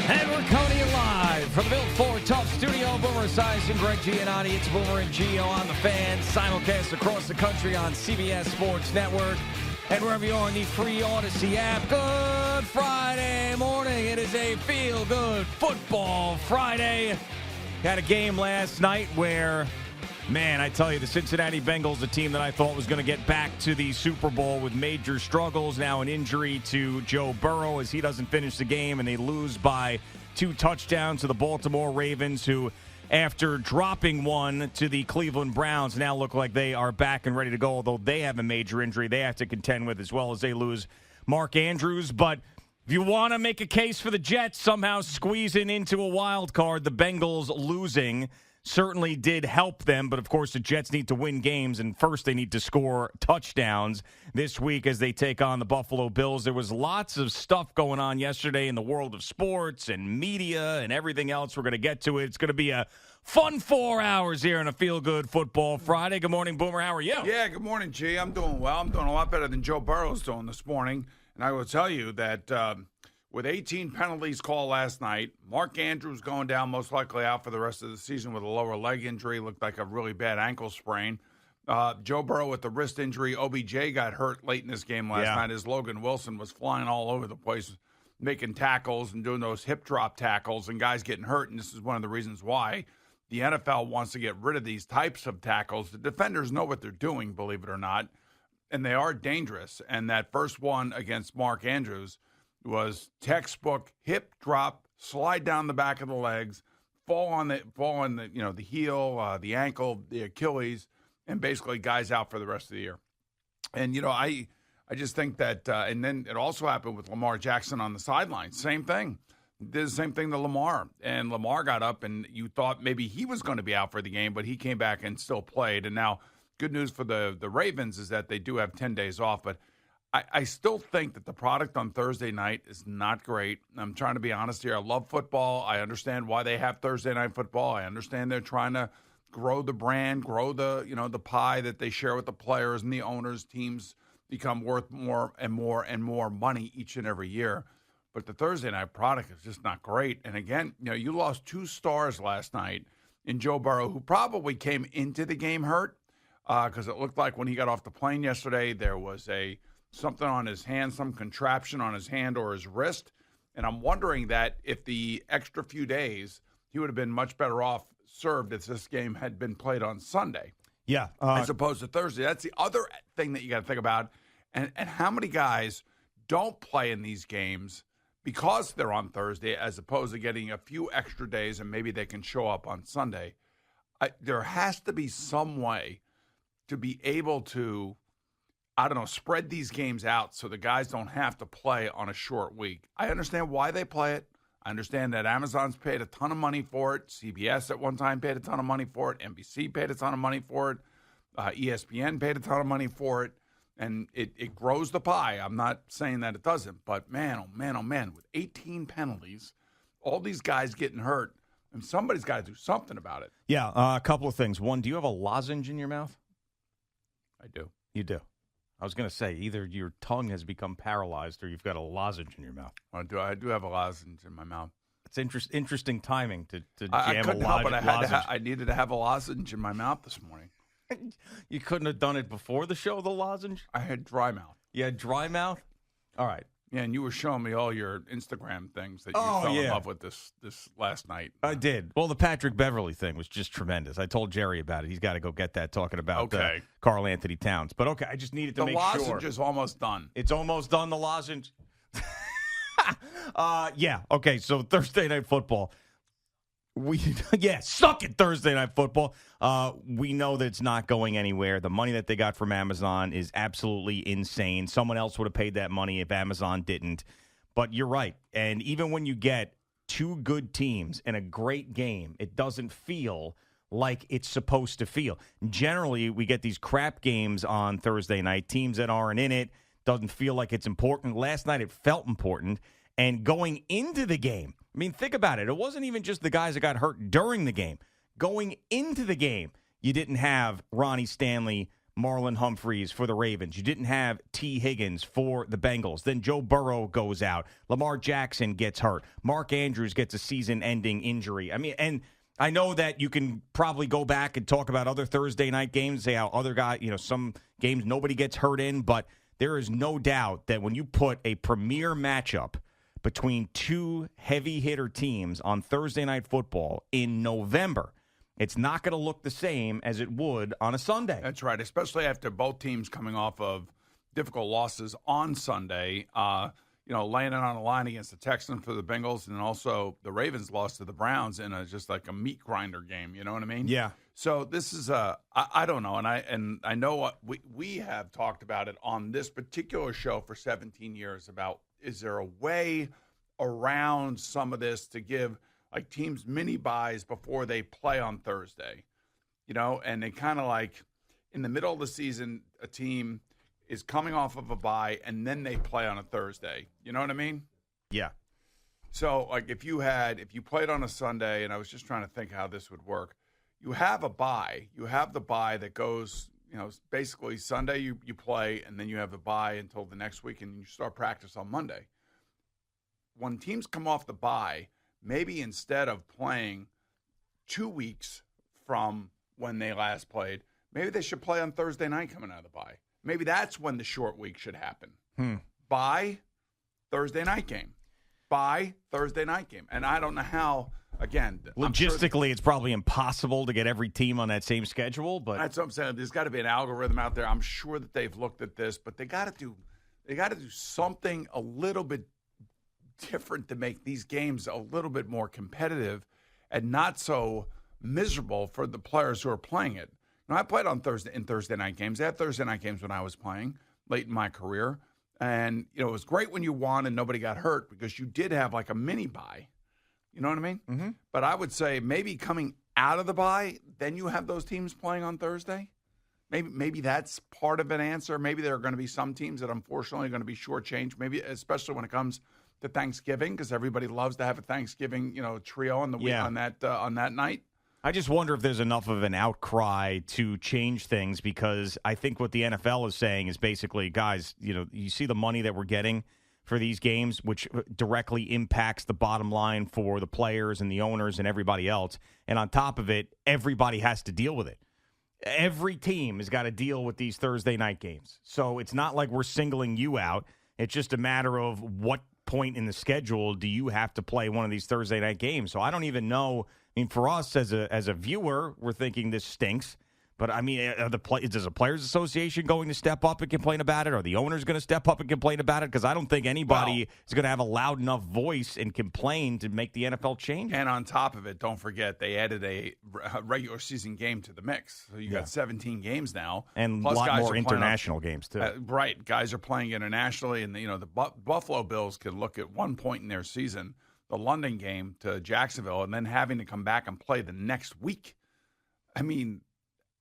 And we're coming to you live from the Built Ford Tough Studio. Boomer Esiason, Greg Giannotti. It's Boomer and Gio on the Fan. Simulcast across the country on CBS Sports Network. And wherever you are on the free Odyssey app. Good Friday morning. It is a feel-good football Friday. Had a game last night where, man, I tell you, the Cincinnati Bengals, a team that I thought was going to get back to the Super Bowl with major struggles, now an injury to Joe Burrow as he doesn't finish the game, and they lose by 2 touchdowns to the Baltimore Ravens, who, after dropping one to the Cleveland Browns, now look like they are back and ready to go, although they have a major injury they have to contend with, as well as they lose Mark Andrews. But if you want to make a case for the Jets somehow squeezing into a wild card, the Bengals losing certainly did help them, but of course the Jets need to win games, and first they need to score touchdowns this week as they take on the Buffalo Bills. There was lots of stuff going on yesterday in the world of sports and media and everything else. We're going to get to it. It's going to be a fun 4 hours here on a feel-good football Friday. Good morning, Boomer. How are you? Yeah, good morning, G. I'm doing well. I'm doing a lot better than Joe Burrow's doing this morning, and I will tell you that with 18 penalties called last night, Mark Andrews going down, most likely out for the rest of the season with a lower leg injury. Looked like a really bad ankle sprain. Joe Burrow with the wrist injury. OBJ got hurt late in this game last night as Logan Wilson was flying all over the place, making tackles and doing those hip drop tackles, and guys getting hurt. And this is one of the reasons why the NFL wants to get rid of these types of tackles. The defenders know what they're doing, believe it or not, and they are dangerous. And that first one against Mark Andrews was textbook hip drop, slide down the back of the legs, fall on the the heel, the ankle, the Achilles, and basically guys out for the rest of the year. And I just think that, and then it also happened with Lamar Jackson on the sideline. Same thing. Did the same thing to Lamar, and Lamar got up, and you thought maybe he was going to be out for the game, but he came back and still played. And now, good news for the Ravens is that they do have 10 days off, but I still think that the product on Thursday night is not great. I'm trying to be honest here. I love football. I understand why they have Thursday night football. I understand they're trying to grow the brand, grow the pie that they share with the players and the owners. Teams become worth more and more and more money each and every year. But the Thursday night product is just not great. And again, you lost 2 stars last night in Joe Burrow, who probably came into the game hurt because it looked like when he got off the plane yesterday, there was something on his hand, some contraption on his hand or his wrist. And I'm wondering that if the extra few days, he would have been much better off served if this game had been played on Sunday. Yeah. As opposed to Thursday. That's the other thing that you got to think about. And how many guys don't play in these games because they're on Thursday as opposed to getting a few extra days and maybe they can show up on Sunday. There has to be some way to be able to, spread these games out so the guys don't have to play on a short week. I understand why they play it. I understand that Amazon's paid a ton of money for it. CBS at one time paid a ton of money for it. NBC paid a ton of money for it. ESPN paid a ton of money for it. And it grows the pie. I'm not saying that it doesn't. But, man, oh, man, with 18 penalties, all these guys getting hurt, and somebody's got to do something about it. Yeah, a couple of things. One, do you have a lozenge in your mouth? I do. You do. I was going to say, either your tongue has become paralyzed or you've got a lozenge in your mouth. I do have a lozenge in my mouth. It's interesting timing to jam I couldn't help it. lozenge. I needed to have a lozenge in my mouth this morning. You couldn't have done it before the show, the lozenge? I had dry mouth. You had dry mouth? All right. Yeah, and you were showing me all your Instagram things that you fell in love with this last night. I did. Well, the Patrick Beverly thing was just tremendous. I told Jerry about it. He's got to go get that, talking about Karl Anthony Towns. But, okay, I just needed to make sure. The lozenge is almost done. It's almost done, the lozenge? Yeah, okay, so Thursday Night Football. Suck it, Thursday Night Football. We know that it's not going anywhere. The money that they got from Amazon is absolutely insane. Someone else would have paid that money if Amazon didn't. But you're right. And even when you get 2 good teams in a great game, it doesn't feel like it's supposed to feel. Generally, we get these crap games on Thursday night, teams that aren't in it, doesn't feel like it's important. Last night, it felt important. And going into the game, I mean, think about it. It wasn't even just the guys that got hurt during the game. Going into the game, you didn't have Ronnie Stanley Marlon Humphreys for the Ravens. You didn't have T. Higgins for the Bengals. Then Joe Burrow goes out. Lamar Jackson gets hurt. Mark Andrews gets a season-ending injury. I mean, and I know that you can probably go back and talk about other Thursday night games, say how other guys, some games nobody gets hurt in, but there is no doubt that when you put a premier matchup between two heavy hitter teams on Thursday Night Football in November, it's not going to look the same as it would on a Sunday. That's right, especially after both teams coming off of difficult losses on Sunday, laying it on the line against the Texans for the Bengals, and also the Ravens lost to the Browns in just like a meat grinder game. You know what I mean? Yeah. So this is I don't know, and I know what we have talked about it on this particular show for 17 years about, is there a way around some of this to give like teams mini buys before they play on Thursday, and they kind of like in the middle of the season, a team is coming off of a bye and then they play on a Thursday. You know what I mean? Yeah. So like if you played on a Sunday, and I was just trying to think how this would work, you have a bye. You have the bye that goes, basically Sunday you play, and then you have a bye until the next week, and you start practice on Monday. When teams come off the bye, maybe instead of playing 2 weeks from when they last played, maybe they should play on Thursday night coming out of the bye. Maybe that's when the short week should happen. Bye, Thursday night game. Bye, Thursday night game. And I don't know how, again. Logistically, it's probably impossible to get every team on that same schedule. But that's what I'm saying. There's got to be an algorithm out there. I'm sure that they've looked at this, but they got to do something a little bit different to make these games a little bit more competitive and not so miserable for the players who are playing it. I played on Thursday night games. I had Thursday night games when I was playing late in my career. And, it was great when you won and nobody got hurt because you did have like a mini bye. You know what I mean? Mm-hmm. But I would say maybe coming out of the bye, then you have those teams playing on Thursday. Maybe that's part of an answer. Maybe there are going to be some teams that unfortunately are going to be shortchanged, maybe especially when it comes to Thanksgiving, because everybody loves to have a Thanksgiving, trio on the week on that night. I just wonder if there's enough of an outcry to change things, because I think what the NFL is saying is basically, guys, you see the money that we're getting for these games, which directly impacts the bottom line for the players and the owners and everybody else. And on top of it, everybody has to deal with it. Every team has got to deal with these Thursday night games. So it's not like we're singling you out. It's just a matter of what point in the schedule do you have to play one of these Thursday night games. So I don't even know. I mean, for us as a viewer, we're thinking this stinks. But, I mean, is the Players Association going to step up and complain about it? Are the owners going to step up and complain about it? Because I don't think anybody is going to have a loud enough voice and complain to make the NFL change. And on top of it, don't forget, they added a regular season game to the mix. So you got 17 games now. And a lot more international games, too. Right. Guys are playing internationally. And, the Buffalo Bills could look at one point in their season, the London game to Jacksonville, and then having to come back and play the next week. I mean,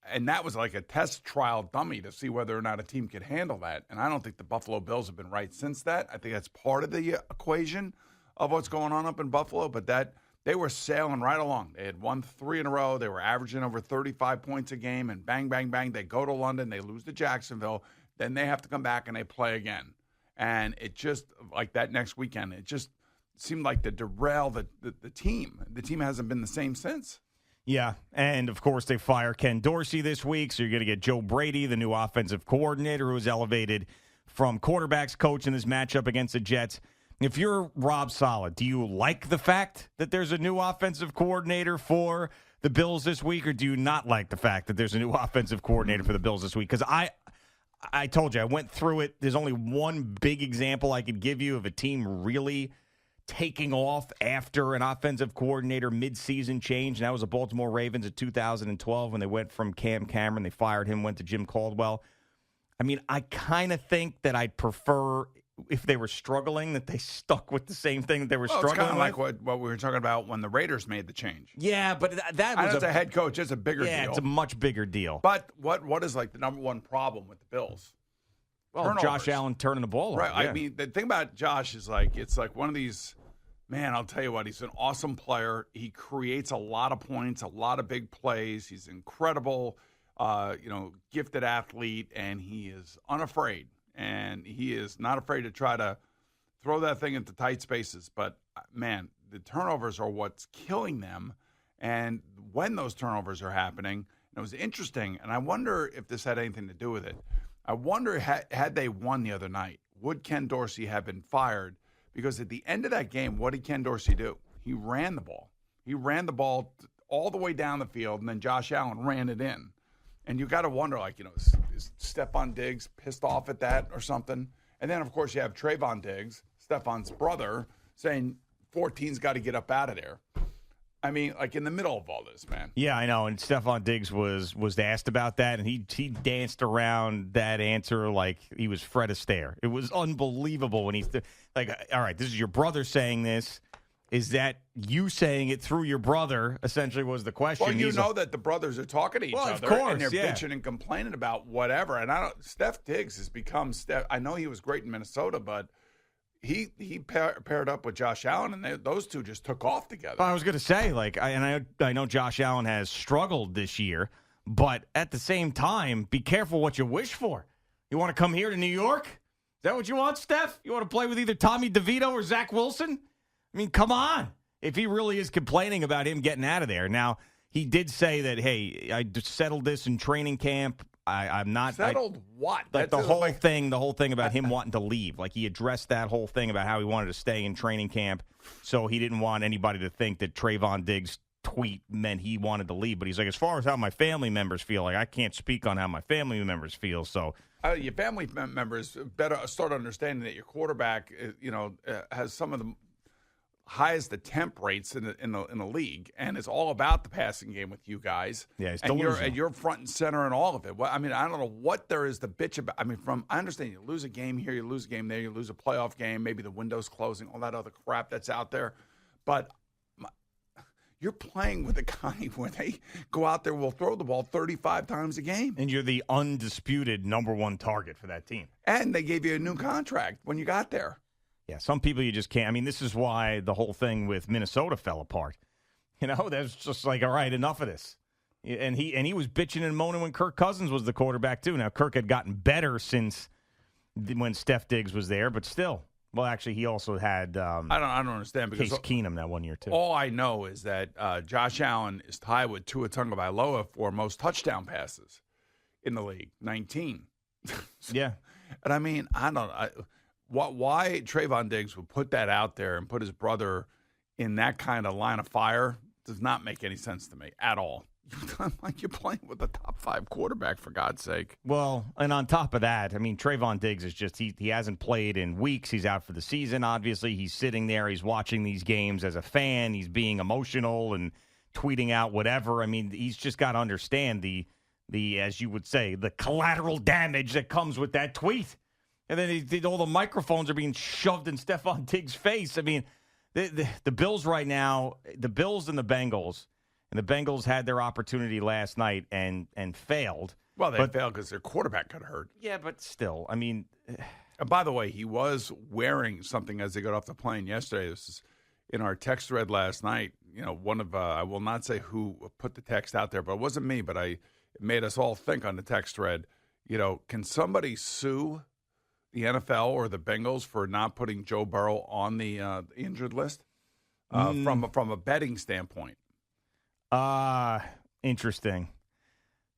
and that was like a test trial dummy to see whether or not a team could handle that. And I don't think the Buffalo Bills have been right since that. I think that's part of the equation of what's going on up in Buffalo. But that they were sailing right along. They had won 3 in a row. They were averaging over 35 points a game. And bang, bang, bang, they go to London. They lose to Jacksonville. Then they have to come back and they play again. And it just, like that next weekend, it just seemed like to derail the team. The team hasn't been the same since. Yeah, and of course they fire Ken Dorsey this week, so you're going to get Joe Brady, the new offensive coordinator, who was elevated from quarterbacks coach in this matchup against the Jets. If you're Rob Saleh, do you like the fact that there's a new offensive coordinator for the Bills this week, or do you not like the fact that there's a new offensive coordinator for the Bills this week? Because I told you, I went through it. There's only one big example I could give you of a team really taking off after an offensive coordinator midseason change, and that was the Baltimore Ravens in 2012 when they went from Cam Cameron. They fired him, went to Jim Caldwell. I mean, I kind of think that I'd prefer, if they were struggling, that they stuck with the same thing that they were struggling with. It's kind of like what we were talking about when the Raiders made the change. Yeah, but that was a head coach. It's a bigger deal. Yeah, it's a much bigger deal. But what is like the number one problem with the Bills? Well, turnovers. Josh Allen turning the ball over. Right. Yeah. I mean, the thing about Josh is like, it's like one of these, man, I'll tell you what, he's an awesome player. He creates a lot of points, a lot of big plays. He's incredible. gifted athlete, and he is unafraid, and he is not afraid to try to throw that thing into tight spaces. But, man, the turnovers are what's killing them. And when those turnovers are happening, it was interesting, and I wonder if this had anything to do with it. I wonder, had they won the other night, would Ken Dorsey have been fired? Because at the end of that game, what did Ken Dorsey do? He ran the ball. He ran the ball all the way down the field, and then Josh Allen ran it in. And you got to wonder, is Stephon Diggs pissed off at that or something? And then, of course, you have Trayvon Diggs, Stephon's brother, saying 14's got to get up out of there. I mean, in the middle of all this, man. Yeah, I know. And Stephon Diggs was asked about that, and he danced around that answer like he was Fred Astaire. It was unbelievable when he's all right, this is your brother saying this. Is that you saying it through your brother, essentially, was the question. Well, you know that the brothers are talking to each other. Of course, and they're bitching and complaining about whatever. And Steph Diggs has become Steph. I know he was great in Minnesota, but he paired up with Josh Allen, and those two just took off together. I was going to say, I know Josh Allen has struggled this year, but at the same time, be careful what you wish for. You want to come here to New York? Is that what you want, Steph? You want to play with either Tommy DeVito or Zach Wilson? I mean, come on. If he really is complaining about him getting out of there. Now, he did say that, hey, I settled this in training camp. I'm not settled. What? The whole thing about him wanting to leave. He addressed that whole thing about how he wanted to stay in training camp, so he didn't want anybody to think that Trayvon Diggs' tweet meant he wanted to leave. But he's like, as far as how my family members feel, I can't speak on how my family members feel. So your family members better start understanding that your quarterback, has some of the highest attempt rates in the league, and it's all about the passing game with you guys. Yeah, and you're front and center in all of it. Well, I mean, I don't know what there is to bitch about. I mean, I understand you lose a game here, you lose a game there, you lose a playoff game, maybe the window's closing, all that other crap that's out there, but you're playing with a guy where they go out there, will throw the ball 35 times a game, and you're the undisputed number one target for that team. And they gave you a new contract when you got there. Yeah, some people you just can't. I mean, this is why the whole thing with Minnesota fell apart. That's just all right, enough of this. And he was bitching and moaning when Kirk Cousins was the quarterback, too. Now, Kirk had gotten better since when Steph Diggs was there, but still. Well, actually, he also had I don't understand because Case Keenum that one year, too. All I know is that Josh Allen is tied with Tua Tagovailoa for most touchdown passes in the league, 19. Yeah. And I mean, I don't know. Why Trayvon Diggs would put that out there and put his brother in that kind of line of fire does not make any sense to me at all. You're playing with a top 5 quarterback, for God's sake. Well, and on top of that, I mean, Trayvon Diggs is just, he hasn't played in weeks. He's out for the season, obviously. He's sitting there. He's watching these games as a fan. He's being emotional and tweeting out whatever. I mean, he's just got to understand the as you would say, the collateral damage that comes with that tweet. And then all the microphones are being shoved in Stephon Diggs' face. I mean, the Bills right now, the Bills and the Bengals had their opportunity last night and failed. Well, they failed because their quarterback got hurt. Yeah, but still, I mean. And by the way, he was wearing something as they got off the plane yesterday. This is in our text thread last night. One of I will not say who put the text out there, but it wasn't me. But it made us all think on the text thread. Can somebody sue the NFL or the Bengals for not putting Joe Burrow on the injured list from a betting standpoint? Interesting.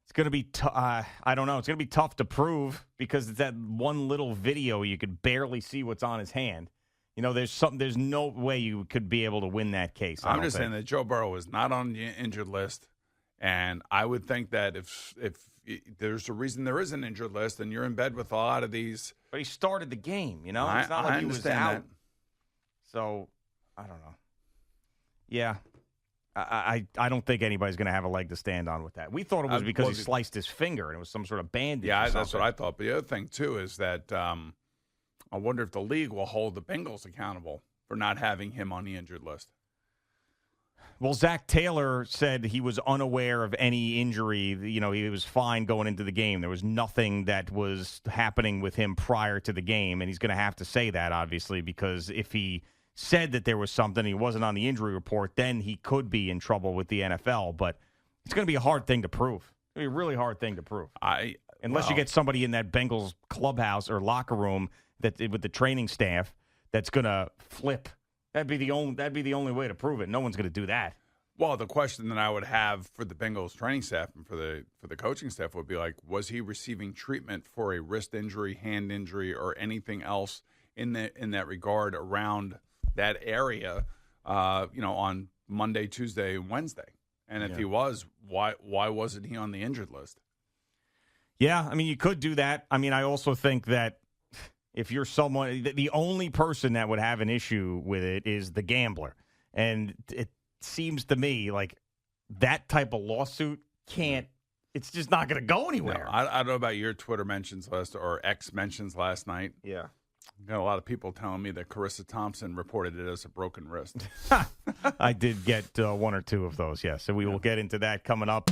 It's going to be I don't know. It's going to be tough to prove because it's that one little video you could barely see what's on his hand. There's no way you could be able to win that case. I'm just saying that Joe Burrow is not on the injured list, and I would think that if there's a reason there is an injured list, and you're in bed with a lot of these. But he started the game, It's not like he was out. That. So, I don't know. Yeah. I don't think anybody's going to have a leg to stand on with that. We thought it was because he sliced his finger and it was some sort of bandage. Yeah, that's what I thought. But the other thing, too, is that I wonder if the league will hold the Bengals accountable for not having him on the injured list. Well, Zach Taylor said he was unaware of any injury. He was fine going into the game. There was nothing that was happening with him prior to the game, and he's going to have to say that, obviously, because if he said that there was something, he wasn't on the injury report, then he could be in trouble with the NFL. But it's going to be a hard thing to prove. be a really hard thing to prove. Unless you Well, get somebody in that Bengals clubhouse or locker room that with the training staff that's going to flip. That'd be the only way to prove it. No one's going to do that. Well, the question that I would have for the Bengals training staff and for the coaching staff would be like, was he receiving treatment for a wrist injury, hand injury, or anything else in that regard around that area, on Monday, Tuesday, and Wednesday? And if he was, why wasn't he on the injured list? Yeah, I mean, you could do that. I mean, I also think that if you're someone, the only person that would have an issue with it is the gambler. And it seems to me like that type of lawsuit it's just not going to go anywhere. No, I don't know about your Twitter mentions or X mentions last night. Yeah. Got a lot of people telling me that Carissa Thompson reported it as a broken wrist. I did get one or two of those, yes. So we will get into that coming up.